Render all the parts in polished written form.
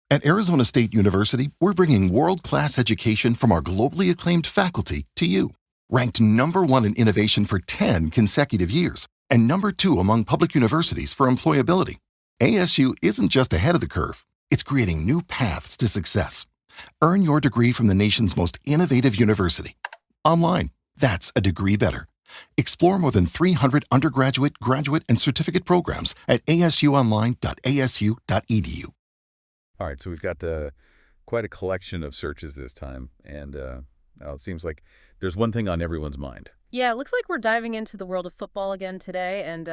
At Arizona State University, we're bringing world-class education from our globally acclaimed faculty to you. Ranked #1 in innovation for 10 consecutive years and #2 among public universities for employability, ASU isn't just ahead of the curve, it's creating new paths to success. Earn your degree from the nation's most innovative university. Online, that's a degree better. Explore more than 300 undergraduate, graduate, and certificate programs at asuonline.asu.edu. All right, so we've got quite a collection of searches this time, and it seems like there's one thing on everyone's mind. Yeah, it looks like we're diving into the world of football again today, and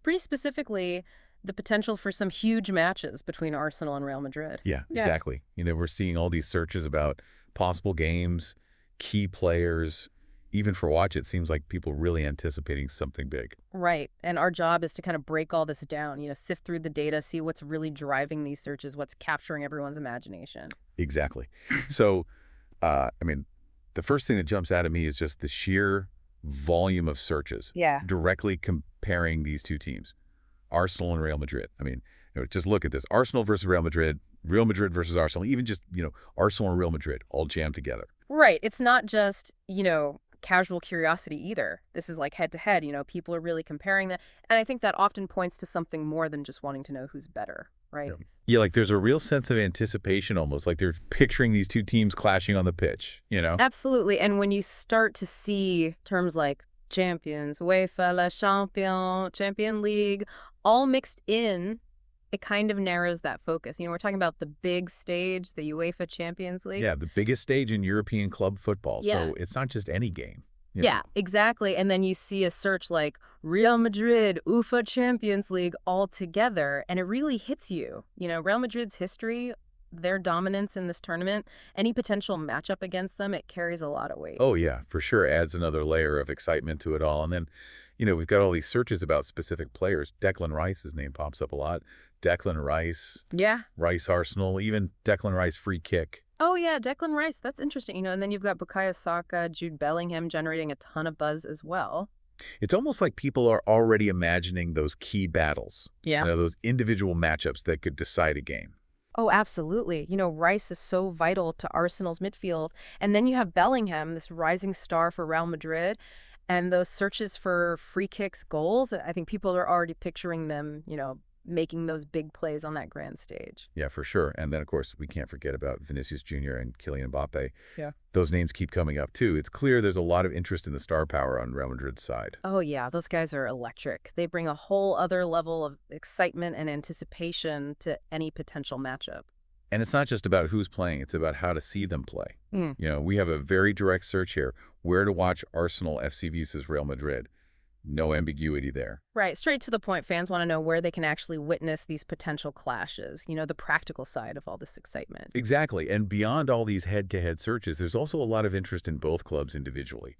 pretty specifically, the potential for some huge matches between Arsenal and Real Madrid. Yeah, exactly. We're seeing all these searches about possible games, key players. Even for Watch, it seems like people really anticipating something big. Right, and our job is to kind of break all this down, sift through the data, see what's really driving these searches, what's capturing everyone's imagination. Exactly. So, the first thing that jumps out at me is just the sheer volume of searches. Yeah. Directly comparing these two teams, Arsenal and Real Madrid. Just look at this. Arsenal versus Real Madrid versus Arsenal, even just, Arsenal and Real Madrid all jammed together. Right. It's not just, casual curiosity either. This is like head to head, people are really comparing that. And I think that often points to something more than just wanting to know who's better, right? Yeah, like there's a real sense of anticipation almost, like they're picturing these two teams clashing on the pitch, Absolutely. And when you start to see terms like champions, UEFA, La Champion, Champion League, all mixed in, it kind of narrows that focus. We're talking about the big stage, the UEFA Champions League. Yeah, the biggest stage in European club football. Yeah. So it's not just any game. Yeah, exactly. And then you see a search like Real Madrid, UEFA Champions League all together, and it really hits you. Real Madrid's history, their dominance in this tournament, any potential matchup against them, it carries a lot of weight. Oh, yeah, for sure. Adds another layer of excitement to it all. And then, we've got all these searches about specific players. Declan Rice's name pops up a lot. Declan Rice. Yeah. Rice Arsenal, even Declan Rice free kick. Oh, yeah, Declan Rice. That's interesting. And then you've got Bukayo Saka, Jude Bellingham generating a ton of buzz as well. It's almost like people are already imagining those key battles. Yeah. Those individual matchups that could decide a game. Oh, absolutely. Rice is so vital to Arsenal's midfield. And then you have Bellingham, this rising star for Real Madrid. And those searches for free kicks, goals, I think people are already picturing them, making those big plays on that grand stage. Yeah, for sure. And then, of course, we can't forget about Vinicius Jr. and Kylian Mbappe. Yeah. Those names keep coming up, too. It's clear there's a lot of interest in the star power on Real Madrid's side. Oh, yeah. Those guys are electric. They bring a whole other level of excitement and anticipation to any potential matchup. And it's not just about who's playing. It's about how to see them play. We have a very direct search here. Where to watch Arsenal FC versus Real Madrid. No ambiguity there. Right. Straight to the point. Fans want to know where they can actually witness these potential clashes, the practical side of all this excitement. Exactly. And beyond all these head-to-head searches, there's also a lot of interest in both clubs individually.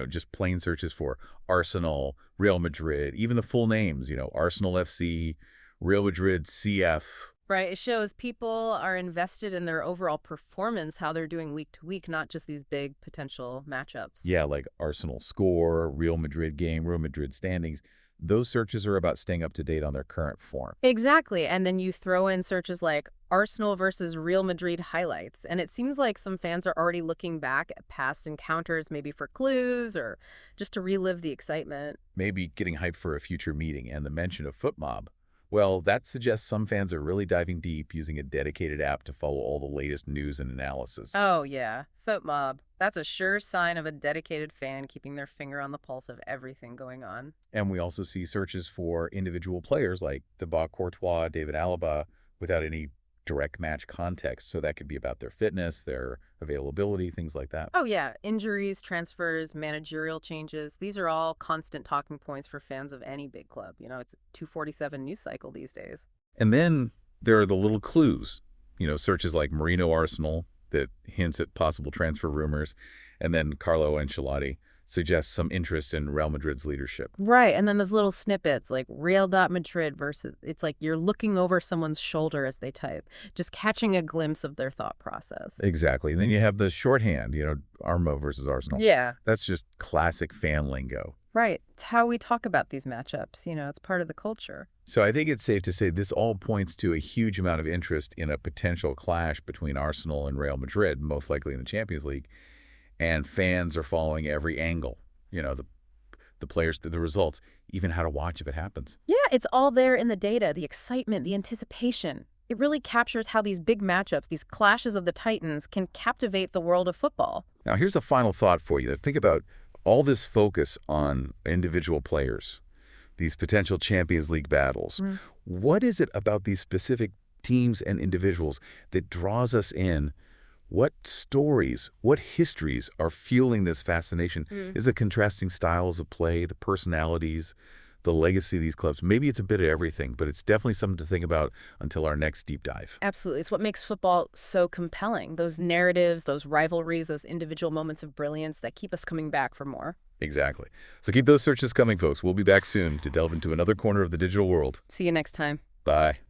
Just plain searches for Arsenal, Real Madrid, even the full names, Arsenal FC, Real Madrid CF. Right. It shows people are invested in their overall performance, how they're doing week to week, not just these big potential matchups. Yeah, like Arsenal score, Real Madrid game, Real Madrid standings. Those searches are about staying up to date on their current form. Exactly. And then you throw in searches like Arsenal versus Real Madrid highlights. And it seems like some fans are already looking back at past encounters, maybe for clues or just to relive the excitement. Maybe getting hyped for a future meeting. And the mention of FootMob. Well, that suggests some fans are really diving deep using a dedicated app to follow all the latest news and analysis. Oh, yeah. FootMob. That's a sure sign of a dedicated fan keeping their finger on the pulse of everything going on. And we also see searches for individual players like Thibaut Courtois, David Alaba, without any direct match context. So that could be about their fitness, their availability, things like that. Oh, yeah. Injuries, transfers, managerial changes. These are all constant talking points for fans of any big club. It's a 247 news cycle these days. And then there are the little clues, searches like Marino Arsenal that hints at possible transfer rumors. And then Carlo Ancelotti suggests some interest in Real Madrid's leadership. Right. And then those little snippets like Real.Madrid versus, it's like you're looking over someone's shoulder as they type, just catching a glimpse of their thought process. Exactly. And then you have the shorthand, Armo versus Arsenal. Yeah. That's just classic fan lingo. Right. It's how we talk about these matchups. It's part of the culture. So I think it's safe to say this all points to a huge amount of interest in a potential clash between Arsenal and Real Madrid, most likely in the Champions League, and fans are following every angle. The players, the results, even how to watch if it happens. Yeah, it's all there in the data, the excitement, the anticipation. It really captures how these big matchups, these clashes of the titans, can captivate the world of football. Now, here's a final thought for you. Think about all this focus on individual players, these potential Champions League battles. What is it about these specific teams and individuals that draws us in? What stories, what histories are fueling this fascination? Is it contrasting styles of play, the personalities, the legacy of these clubs? Maybe it's a bit of everything, but it's definitely something to think about until our next deep dive. Absolutely. It's what makes football so compelling. Those narratives, those rivalries, those individual moments of brilliance that keep us coming back for more. Exactly. So keep those searches coming, folks. We'll be back soon to delve into another corner of the digital world. See you next time. Bye.